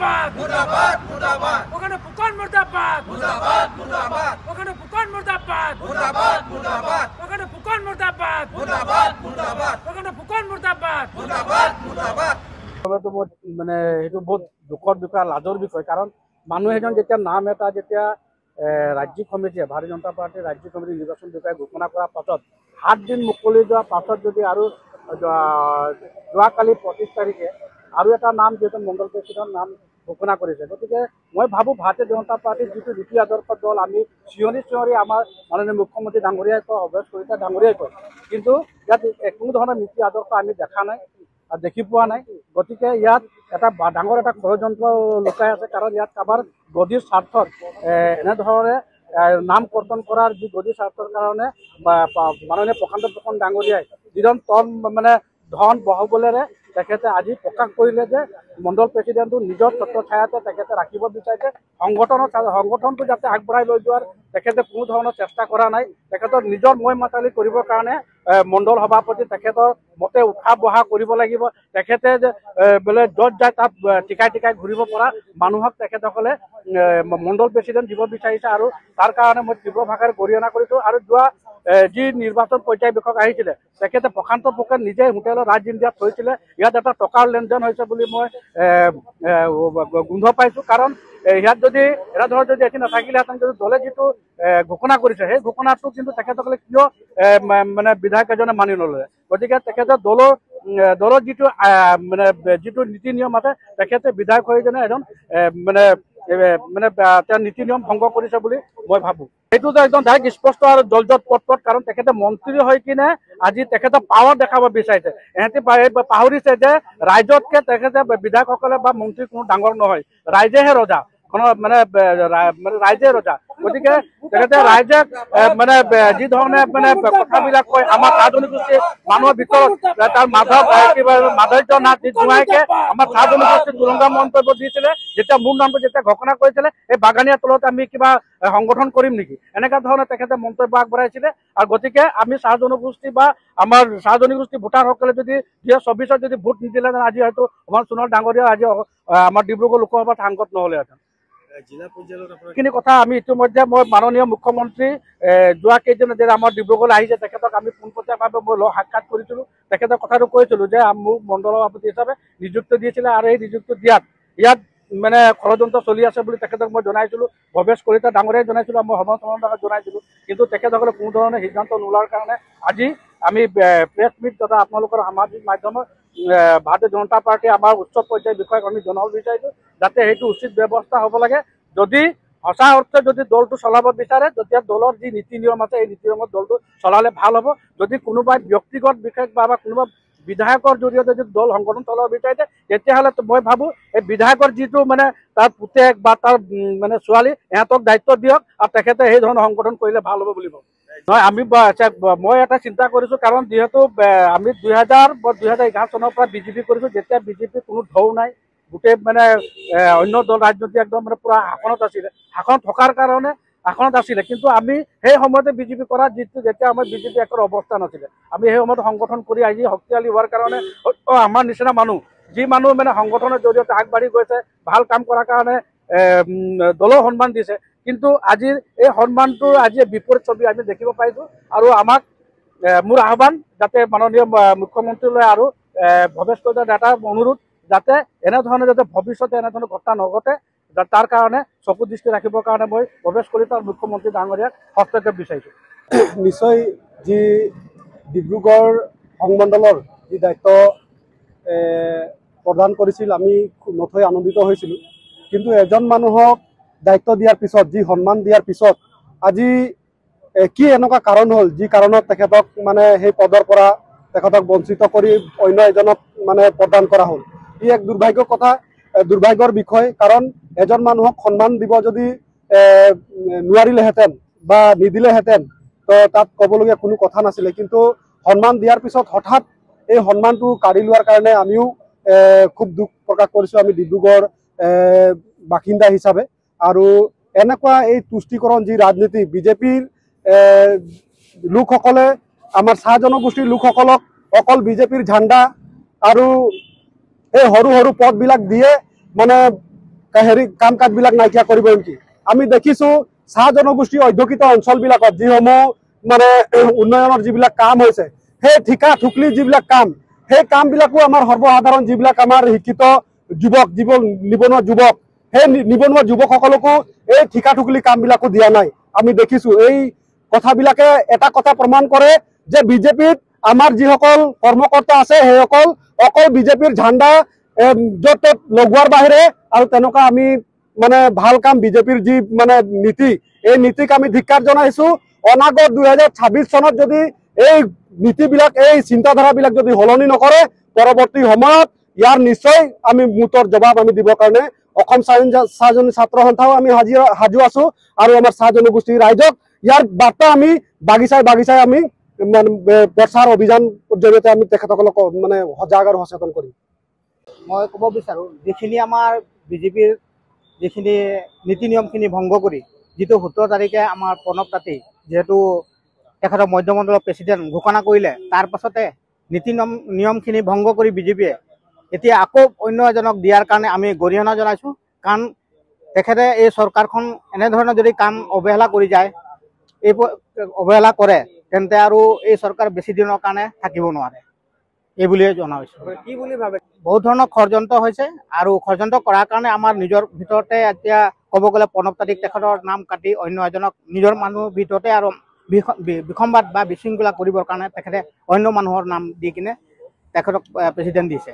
মুর্দাবাদ মুর্দাবাদ মুর্দাবাদ ওখানে ফুকন মুর্দাবাদ মুর্দাবাদ মুর্দাবাদ ওখানে ফুকন মুর্দাবাদ মুর্দাবাদ মুর্দাবাদ ওখানে ফুকন মুর্দাবাদ মুর্দাবাদ মুর্দাবাদ ওখানে ফুকন মুর্দাবাদ মুর্দাবাদ মুর্দাবাদ মানে সেইটো বহুত দুখৰ বিষয় লাজৰ বিষয় কাৰণ মানুহ এজন যেতিয়া নাম এটা যেতিয়া ৰাজ্যিক সমিতিয়ে ভাৰতীয় জনতা পাৰ্টিৰ ৰাজ্যিক সমিতি নিৰ্বাচন বিষয়ে ঘোষণা কৰাৰ পাছত 7 দিন মুকলি যোৱাৰ পাছত যদি আৰু যোৱাকালি 25 তাৰিখে আৰু এটা নাম যিহেতু মণ্ডল প্ৰেচিডেণ্ট নাম ঘোষণা কৰিছে গতিকে মই ভাবোঁ ভাৰতীয় জনতা পাৰ্টিৰ যিটো নীতি আদৰ্শ দল আমি চিঞৰি আমাৰ মাননীয় মুখ্যমন্ত্ৰী ডাঙৰীয়াই কয় অভ্যাস কলিতা ডাঙৰীয়াই কয় কিন্তু ইয়াত কোনো ধৰণৰ নীতি আদৰ্শ আমি দেখা নাই দেখি পোৱা নাই গতিকে ইয়াত এটা ডাঙৰ এটা ষড়যন্ত্ৰ লুকাই আছে কাৰণ ইয়াত কাৰোবাৰ গদিৰ স্বাৰ্থত এনেধৰণে নাম কৰ্তন কৰাৰ যি গদিৰ স্বাৰ্থৰ কাৰণে মাননীয় প্ৰশান্ত ফুকন ডাঙৰীয়াই যিজন তন মানে ধন বহবলেৰে তেখেতে আজি প্ৰকাশ কৰিলে যে মণ্ডল প্ৰেচিডেণ্টটো নিজৰ তত্ত্ব ছায়াতে তেখেতে ৰাখিব বিচাৰিছে সংগঠনটো যাতে আগবঢ়াই লৈ যোৱাৰ তেখেতে কোনো ধৰণৰ চেষ্টা কৰা নাই তেখেতৰ নিজৰ মই মাতালি কৰিবৰ কাৰণে মণ্ডল সভাপতি তেখেতৰ মতে উঠা বহা কৰিব লাগিব তেখেতে যে বোলে য'ত যায় তাত টিকাই ঘূৰিব পৰা মানুহক তেখেতসকলে মণ্ডল প্ৰেচিডেণ্ট দিব বিচাৰিছে আৰু তাৰ কাৰণে মই তীব্ৰ ভাষাৰে গৰিহণা কৰিছোঁ আৰু যোৱা যি নিৰ্বাচন পৰ্যায়বেক্ষক আহিছিলে তেখেতে প্ৰশান্ত ফুকন নিজে হোটেলত ৰাজ ইণ্ডিয়াত থৈছিলে ইয়াত এটা টকাৰ লেনদেন হৈছে বুলি মই গোন্ধ পাইছোঁ কাৰণ ইয়াত যদি এটা ধৰক যদি এটি নাথাকিলেহেঁতেন যদি দলে যিটো ঘোষণা কৰিছে সেই ঘোষণাটো কিন্তু তেখেতসকলে কিয় মানে বিধায়ক এজনে মানি নল'লে গতিকে তেখেতে দলৰ যিটো নীতি নিয়ম আছে তেখেতে বিধায়ক হৈ যেনে এজন তেওঁ নীতি নিয়ম ভংগ কৰিছে বুলি মই ভাবোঁ সেইটোতো একদম ডাইৰেক্ট স্পষ্ট আৰু জলজত পটপট কাৰণ তেখেতে মন্ত্ৰী হৈ কিনে আজি তেখেতে পাৱাৰ দেখাব বিচাৰিছে এহেঁতি পাহৰিছে যে ৰাইজতকৈ তেখেতে বিধায়কসকলে বা মন্ত্ৰী কোনো ডাঙৰ নহয় ৰাইজেহে ৰজা মানে ৰাইজে ৰজা গতিকে তেখেতে ৰাইজে মানে যি ধৰণে মানে কথাবিলাক কয় আমাৰ চাহ জনগোষ্ঠী মানুহৰ ভিতৰত তাৰ মাধৰ্য নাথ জোঁৱাইকে আমাৰ চাহ জনগোষ্ঠী তুলংগা মন্তব্য দিছিলে যেতিয়া মোৰ নামটো যেতিয়া ঘোষণা কৰিছিলে এই বাগানীয়া তলত আমি কিবা সংগঠন কৰিম নেকি এনেকুৱা ধৰণে তেখেতে মন্তব্য আগবঢ়াইছিলে আৰু গতিকে আমি চাহ জনগোষ্ঠী বা আমাৰ চাহ জনগোষ্ঠী ভোটাৰসকলে যদি 2024 যদি ভোট নিদিলেহেঁতেন আজি হয়তো আমাৰ সোণোৱাল ডাঙৰীয়া আজি আমাৰ ডিব্ৰুগড় লোকসভাত সাংসদ নহ'লেহেঁতেন এইখিনি কথা আমি ইতিমধ্যে মই মাননীয় মুখ্যমন্ত্ৰী যোৱা কেইদিন যে আমাৰ ডিব্ৰুগড়লৈ আহিছে তেখেতক আমি পোনপটীয়াভাৱে মই সাক্ষাৎ কৰিছিলোঁ তেখেতৰ কথাটো কৈছিলোঁ যে মোক মণ্ডল সভাপতি হিচাপে নিযুক্তি দিছিলে আৰু এই নিযুক্তি দিয়াত ইয়াত মানে ষড়যন্ত্ৰ চলি আছে বুলি তেখেতক মই জনাইছিলোঁ ভৱেশ কলিতা ডাঙৰীয়াই জনাইছিলোঁ মই সৰ্বসাধাৰণক জনাইছিলোঁ কিন্তু তেখেতসকলে কোনো ধৰণে সিদ্ধান্ত নোলোৱাৰ কাৰণে আজি আমি প্ৰেছ মিট তথা আপোনালোকৰ সামাজিক মাধ্যমত ভাৰতীয় জনতা পাৰ্টীয়ে আমাৰ উচ্চ পৰ্যায়ৰ বিষয়াক আমি জনাব বিচাৰিছোঁ যাতে সেইটো উচিত ব্যৱস্থা হ'ব লাগে যদি সঁচা অৰ্থে যদি দলটো চলাব বিচাৰে তেতিয়া দলৰ যি নীতি নিয়ম আছে এই নীতি নিয়মত দলটো চলালে ভাল হ'ব যদি কোনোবাই ব্যক্তিগত বিশেষ বা কোনোবা বিধায়কৰ জৰিয়তে যদি দল সংগঠন চলাব বিচাৰিছে তেতিয়াহ'লে মই ভাবোঁ এই বিধায়কৰ যিটো মানে তাৰ পুতেক বা তাৰ মানে ছোৱালী ইহঁতক দায়িত্ব দিয়ক আৰু তেখেতে সেই ধৰণৰ সংগঠন কৰিলে ভাল হ'ব বুলি ভাবোঁ নহয় আমি মই এটা চিন্তা কৰিছোঁ কাৰণ যিহেতু আমি 2011 চনৰ পৰা বিজেপি কৰিছোঁ যেতিয়া বিজেপি কোনো ঢৌ নাই গোটেই মানে অন্য দল ৰাজনীতি একদম মানে পুৰা শাসনত আছিলে শাসন থকাৰ কাৰণে শাসনত আছিলে কিন্তু আমি সেই সময়তে বিজেপি কৰা যিটো যেতিয়া আমাৰ বিজেপি একো অৱস্থা নাছিলে আমি সেই সময়ত সংগঠন কৰি আজি শক্তিশালী হোৱাৰ কাৰণে আমাৰ নিচিনা মানুহ যি মানুহ মানে সংগঠনৰ জৰিয়তে আগবাঢ়ি গৈছে ভাল কাম কৰাৰ কাৰণে দলৰ সন্মান দিছে কিন্তু আজিৰ এই সন্মানটোৰ আজি বিপৰীত ছবি আমি দেখিব পাইছোঁ আৰু আমাক মোৰ আহ্বান যাতে মাননীয় মুখ্যমন্ত্ৰীলৈ আৰু ভৱেশ কলিতাৰ এটা অনুৰোধ যাতে এনেধৰণে যাতে ভৱিষ্যতে এনেধৰণৰ ঘটনা নঘটে তাৰ কাৰণে চকু দৃষ্টি ৰাখিবৰ কাৰণে মই ভৱেশ কলিতা মুখ্যমন্ত্ৰী ডাঙৰীয়াক হস্তক্ষেপ বিচাৰিছোঁ নিশ্চয় যি ডিব্ৰুগড় সংমণ্ডলৰ যি দায়িত্ব প্ৰদান কৰিছিল আমি নথৈ আনন্দিত হৈছিলোঁ কিন্তু এজন মানুহক দায়িত্ব দিয়াৰ পিছত যি সন্মান দিয়াৰ পিছত আজি কি এনেকুৱা কাৰণ হ'ল যি কাৰণত তেখেতক মানে সেই পদৰ পৰা তেখেতক বঞ্চিত কৰি অন্য এজনক মানে প্ৰদান কৰা হ'ল ই এক দুৰ্ভাগ্যৰ কথা দুৰ্ভাগ্যৰ বিষয় কাৰণ এজন মানুহক সন্মান দিব যদি নোৱাৰিলেহেঁতেন বা নিদিলেহেঁতেন তো তাত ক'বলগীয়া কোনো কথা নাছিলে কিন্তু সন্মান দিয়াৰ পিছত হঠাৎ এই সন্মানটো কাঢ়ি লোৱাৰ কাৰণে আমিও খুব দুখ প্ৰকাশ কৰিছোঁ আমি ডিব্ৰুগড় বাসিন্দা হিচাপে আৰু এনেকুৱা এই তুষ্টিকৰণ যি ৰাজনীতি বিজেপিৰ লোকসকলে আমাৰ চাহ জনগোষ্ঠীৰ লোকসকলক অকল বিজেপিৰ ঝাণ্ডা আৰু এই সৰু সৰু পদবিলাক দিয়ে মানে হেৰি কাম কাজবিলাক নাইকিয়া কৰিব নেকি? আমি দেখিছো চাহ জনগোষ্ঠী অধ্যুষিত অঞ্চলবিলাকত যিসমূহ মানে উন্নয়নৰ যিবিলাক কাম হৈছে, সেই ঠিকা ঠুকলি যিবিলাক কাম, সেই কামবিলাকো আমাৰ সৰ্বসাধাৰণ যিবিলাক আমাৰ শিক্ষিত যুৱক, নিবনুৱা যুৱক, সেই নিবনুৱা যুৱকসকলকো এই ঠিকা ঠুকলি কামবিলাকো দিয়া নাই। আমি দেখিছো এই কথাবিলাকে এটা কথা প্ৰমাণ কৰে যে বিজেপিত আমাৰ যিসকল কৰ্মকৰ্তা আছে সেইসকল অকল বিজেপিৰ ঝাণ্ডা য'ত ত'ত লগোৱাৰ বাহিৰে আৰু তেনেকুৱা আমি মানে ভাল কাম বিজেপিৰ যি মানে নীতি, এই নীতিক আমি ধিক্কাৰ জনাইছো। অনাগত 2026 চনত যদি এই নীতিবিলাক, এই চিন্তাধাৰাবিলাক যদি সলনি নকৰে, পৰৱৰ্তী সময়ত ইয়াৰ নিশ্চয় আমি মুঠৰ জবাব আমি দিবৰ কাৰণে অসম চাহ ছাত্ৰ সন্থাও আমি সাজু আছো আৰু আমাৰ চাহ জনগোষ্ঠীৰ ৰাইজক ইয়াৰ বাৰ্তা আমি বাগিচাই আমি প্ৰচাৰ অভিযান জৰিয়তে আমি তেখেতসকলক মানে সজাগ আৰু সচেতন কৰিম। মই ক'ব বিচাৰোঁ, যিখিনি আমাৰ বিজেপিৰ যিখিনি নীতি নিয়মখিনি ভংগ কৰি যিটো 17 তাৰিখে আমাৰ প্ৰণৱ তাঁতী যিহেতু তেখেতৰ মধ্যমণ্ডলৰ প্ৰেচিডেণ্ট ঘোষণা কৰিলে, তাৰ পাছতে নীতি নিয়মখিনি ভংগ কৰি বিজেপিয়ে এতিয়া আকৌ অন্য এজনক দিয়াৰ কাৰণে আমি গৰিহণা জনাইছোঁ। কাৰণ তেখেতে এই চৰকাৰখন এনেধৰণৰ যদি কাম অৱহেলা কৰি যায়, এই অৱহেলা কৰে, তেন্তে আৰু এই চৰকাৰ বেছি দিনৰ কাৰণে থাকিব নোৱাৰে, এই বুলিয়ে জনা হৈছে। কি বুলি ভাবে? বহুত ধৰণৰ ষড়যন্ত্ৰ হৈছে আৰু ষড়যন্ত্ৰ কৰাৰ কাৰণে আমাৰ নিজৰ ভিতৰতে এতিয়া ক'ব গ'লে প্ৰণৱ তাঁতীক তেখেতৰ নাম কাটি অন্য এজনক নিজৰ মানুহৰ ভিতৰতে আৰু বিসম্বাদ বা বিশৃংখলা কৰিবৰ কাৰণে তেখেতে অন্য মানুহৰ নাম দি কিনে তেখেতক প্ৰেচিডেণ্ট দিছে।